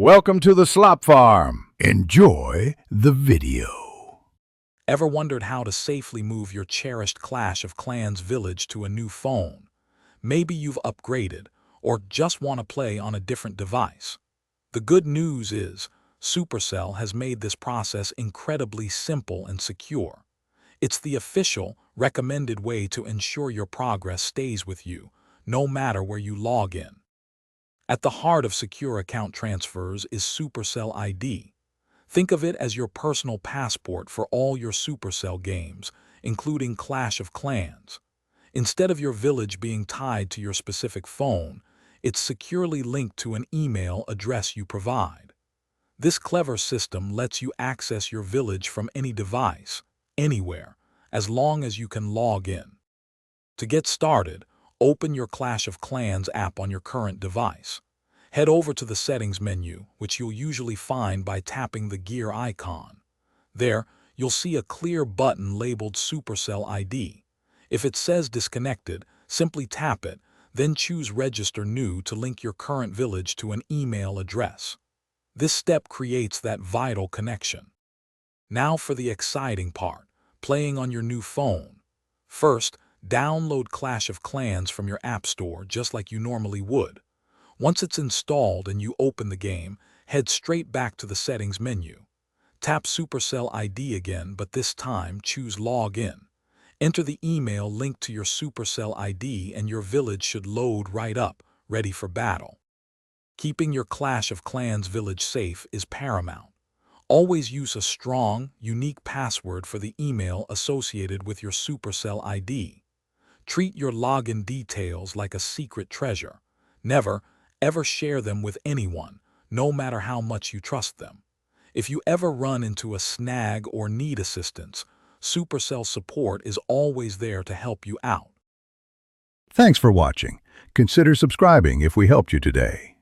Welcome to the Slop Farm. Enjoy the video. Ever wondered how to safely move your cherished Clash of Clans village to a new phone? Maybe you've upgraded, or just want to play on a different device. The good news is, Supercell has made this process incredibly simple and secure. It's the official, recommended way to ensure your progress stays with you, no matter where you log in. At the heart of secure account transfers is Supercell ID. Think of it as your personal passport for all your Supercell games, including Clash of Clans. Instead of your village being tied to your specific phone, it's securely linked to an email address you provide. This clever system lets you access your village from any device, anywhere, as long as you can log in. To get started, open your Clash of Clans app on your current device. Head over to the Settings menu, which you'll usually find by tapping the gear icon. There, you'll see a clear button labeled Supercell ID. If it says disconnected, simply tap it, then choose Register New to link your current village to an email address. This step creates that vital connection. Now for the exciting part, playing on your new phone. First, download Clash of Clans from your App Store just like you normally would. Once it's installed and you open the game, head straight back to the Settings menu. Tap Supercell ID again, but this time choose Log In. Enter the email linked to your Supercell ID and your village should load right up, ready for battle. Keeping your Clash of Clans village safe is paramount. Always use a strong, unique password for the email associated with your Supercell ID. Treat your login details like a secret treasure. Never, ever share them with anyone, no matter how much you trust them. If you ever run into a snag or need assistance, Supercell support is always there to help you out. Thanks for watching. Consider subscribing if we helped you today.